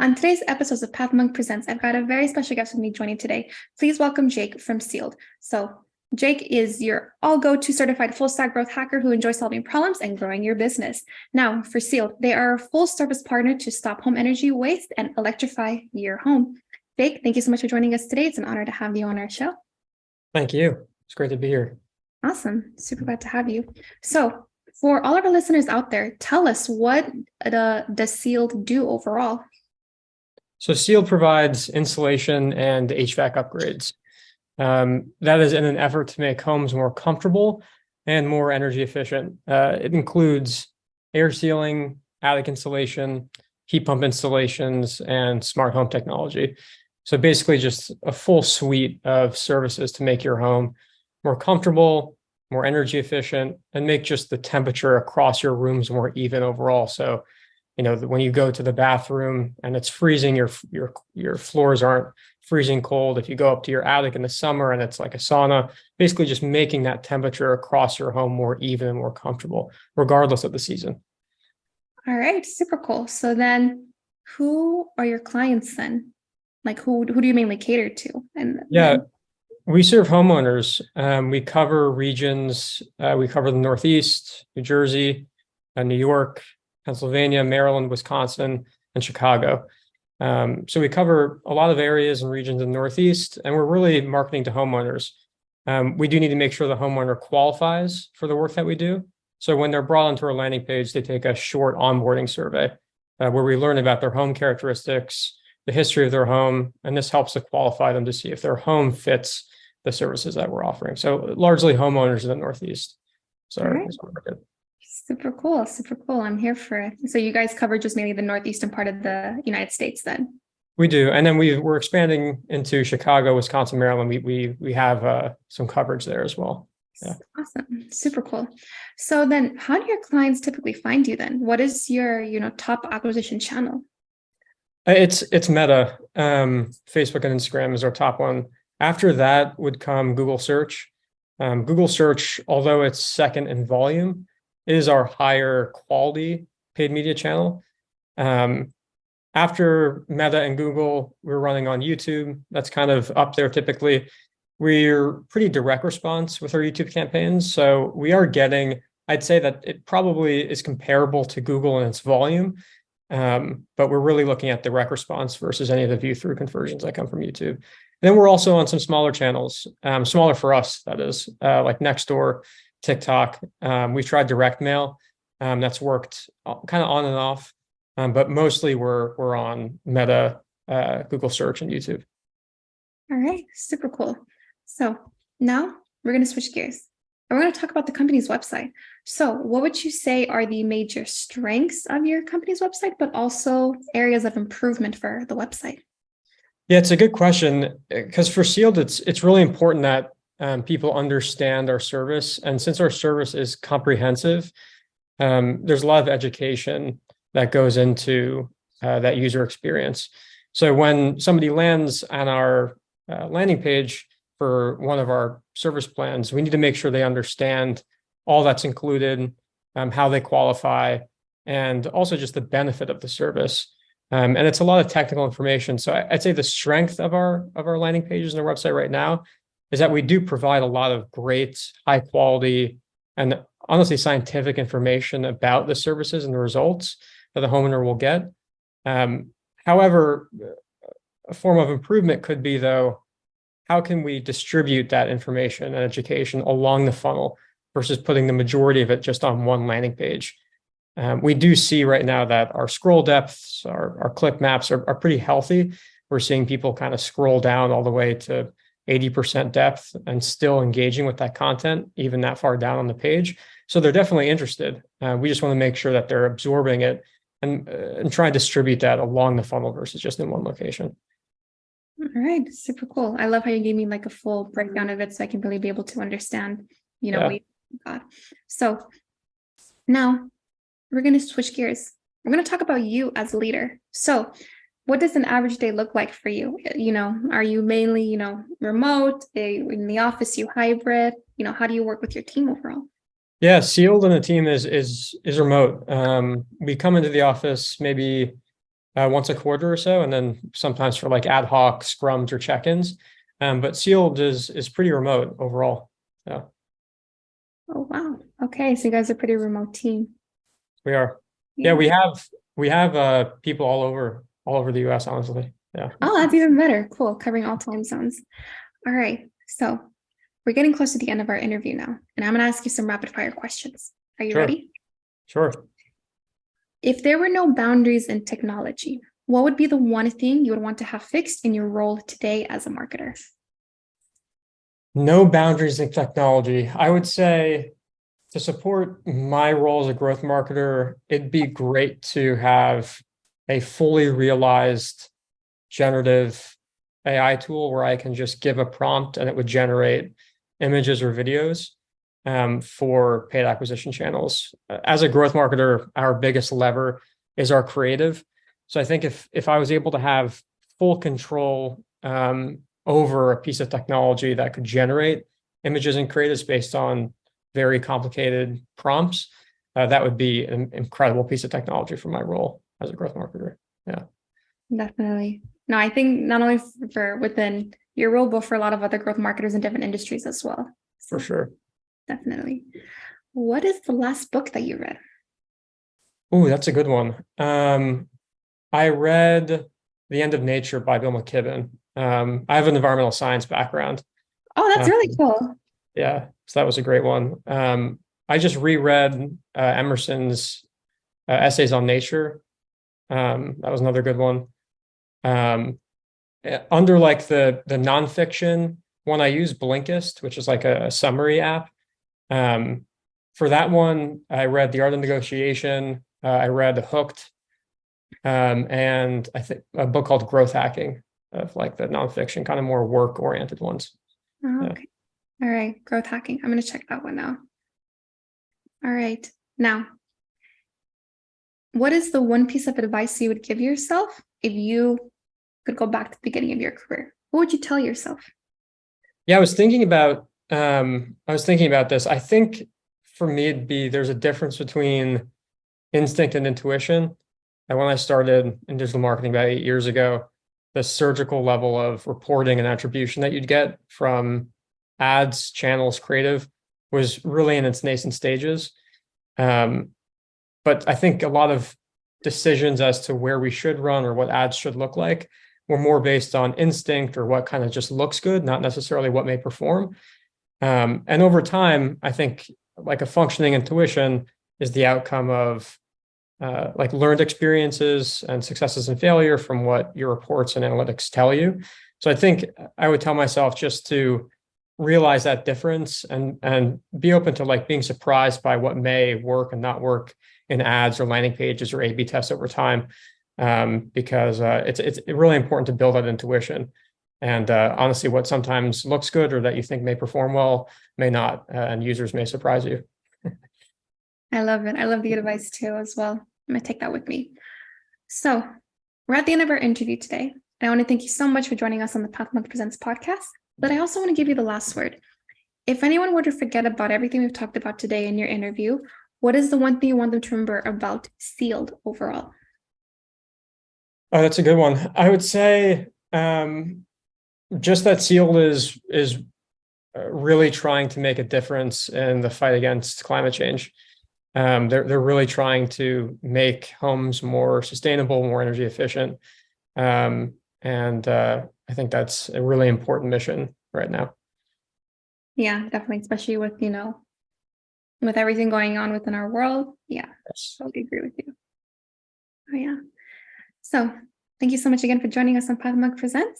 On today's episodes of Pathmonk Presents, I've got a very special guest with me joining today. Please welcome Jake from Sealed. So, Jake is your all-go-to certified full-stack growth hacker who enjoys solving problems and growing your business. Now, for Sealed, they are a full-service partner to stop home energy waste and electrify your home. Jake, thank you so much for joining us today. It's an honor to have you on our show. Thank you. It's great to be here. Awesome. Super glad to have you. So, for all of our listeners out there, tell us, what does Sealed do overall? So Sealed provides insulation and HVAC upgrades. That is in an effort to make homes more comfortable and more energy efficient. It includes air sealing, attic insulation, heat pump installations, and smart home technology. So basically just a full suite of services to make your home more comfortable, more energy efficient, and make just the temperature across your rooms more even overall. So when you go to the bathroom and it's freezing, your floors aren't freezing cold. If you go up to your attic in the summer and it's like a sauna, basically just making that temperature across your home more even and more comfortable, regardless of the season. All right, super cool. So then, who are your clients then? Like, who do you mainly cater to? We serve homeowners. We cover regions. We cover the Northeast, New Jersey, New York, Pennsylvania, Maryland, Wisconsin, and Chicago. So we cover a lot of areas and regions in the Northeast, and we're really marketing to homeowners. We do need to make sure the homeowner qualifies for the work that we do. So when they're brought onto our landing page, they take a short onboarding survey where we learn about their home characteristics, the history of their home, and this helps to qualify them to see if their home fits the services that we're offering. So largely homeowners in the Northeast. So right. Super cool. Super cool. I'm here for it. So you guys cover just mainly the northeastern part of the United States then? We do. And then we're expanding into Chicago, Wisconsin, Maryland. We have some coverage there as well. Yeah. Awesome. Super cool. So then how do your clients typically find you then? What is your, top acquisition channel? It's Meta. Facebook and Instagram is our top one. After that would come Google search. Google search, although it's second in volume, is our higher quality paid media channel. After Meta and Google, we're running on YouTube. That's kind of up there typically. We're pretty direct response with our YouTube campaigns. So we are getting, I'd say that it probably is comparable to Google in its volume, but we're really looking at direct response versus any of the view-through conversions that come from YouTube. And then we're also on some smaller channels, smaller for us, that is, like Nextdoor, TikTok. We tried direct mail. That's worked kind of on and off, but mostly we're on Meta, Google search, and YouTube. All right, super cool. So now we're going to switch gears. And we're going to talk about the company's website. So what would you say are the major strengths of your company's website, but also areas of improvement for the website? Yeah, it's a good question, because for Sealed, it's really important that people understand our service. And since our service is comprehensive, there's a lot of education that goes into that user experience. So when somebody lands on our landing page for one of our service plans, we need to make sure they understand all that's included, how they qualify, and also just the benefit of the service. And it's a lot of technical information. So I'd say the strength of our landing pages and our website right now is that we do provide a lot of great, high quality, and honestly scientific information about the services and the results that the homeowner will get. However, a form of improvement could be, though, how can we distribute that information and education along the funnel versus putting the majority of it just on one landing page? We do see right now that our scroll depths, our click maps are pretty healthy. We're seeing people kind of scroll down all the way to 80% depth and still engaging with that content, even that far down on the page. So they're definitely interested. We just want to make sure that they're absorbing it and try and distribute that along the funnel versus just in one location. All right, super cool. I love how you gave me like a full breakdown of it so I can really be able to understand, what you got. So now we're going to switch gears. We're going to talk about you as a leader. So what does an average day look like for you? Are you mainly, remote, in the office, you hybrid? How do you work with your team overall? Yeah, Sealed and the team is remote. We come into the office maybe once a quarter or so, and then sometimes for like ad hoc scrums or check-ins. But Sealed is pretty remote overall. Yeah. Oh, wow. Okay. So you guys are a pretty remote team. We are. Yeah, we have people all over the US, honestly. Yeah. Oh, that's even better. Cool. Covering all time zones. All right. So we're getting close to the end of our interview now, and I'm going to ask you some rapid fire questions. Are you ready? Sure. If there were no boundaries in technology, what would be the one thing you would want to have fixed in your role today as a marketer? No boundaries in technology. I would say to support my role as a growth marketer, it'd be great to have a fully realized generative AI tool where I can just give a prompt and it would generate images or videos for paid acquisition channels. As a growth marketer, our biggest lever is our creative. So I think if I was able to have full control over a piece of technology that could generate images and creatives based on very complicated prompts, that would be an incredible piece of technology for my role as a growth marketer. Yeah. Definitely. No, I think not only for within your role, but for a lot of other growth marketers in different industries as well. So, For sure. definitely. What is the last book that you read? Oh, that's a good one. I read The End of Nature by Bill McKibben. I have an environmental science background. Oh, that's really cool. Yeah, so that was a great one. I just reread Emerson's Essays on Nature. That was another good one. Under like the nonfiction one, I use Blinkist, which is like a summary app. For that one, I read The Art of Negotiation. I read Hooked, and I think a book called Growth Hacking, of like the nonfiction, kind of more work-oriented ones. Oh, Yeah. okay. All right. Growth hacking. I'm going to check that one out. All right. Now, what is the one piece of advice you would give yourself if you could go back to the beginning of your career? What would you tell yourself? Yeah, I was thinking about this. I think for me it'd be there's a difference between instinct and intuition. And when I started in digital marketing about 8 years ago, the surgical level of reporting and attribution that you'd get from ads, channels, creative was really in its nascent stages. But I think a lot of decisions as to where we should run or what ads should look like were more based on instinct or what kind of just looks good, not necessarily what may perform. And over time, I think like a functioning intuition is the outcome of like learned experiences and successes and failure from what your reports and analytics tell you. So I think I would tell myself just to realize that difference and be open to like being surprised by what may work and not work in ads or landing pages or A/B tests over time, because it's really important to build that intuition. And honestly, what sometimes looks good or that you think may perform well may not, and users may surprise you. I love it. I love the advice too, as well. I'm going to take that with me. So we're at the end of our interview today. And I want to thank you so much for joining us on the Pathmonk Presents podcast. But I also want to give you the last word. If anyone were to forget about everything we've talked about today in your interview, what is the one thing you want them to remember about Sealed overall? Oh, that's a good one. I would say just that Sealed is really trying to make a difference in the fight against climate change. They're really trying to make homes more sustainable, more energy efficient, and I think that's a really important mission right now. Yeah, definitely, especially with with everything going on within our world. Yeah, Yes. totally agree with you. Oh yeah. So thank you so much again for joining us on Pathmonk Presents.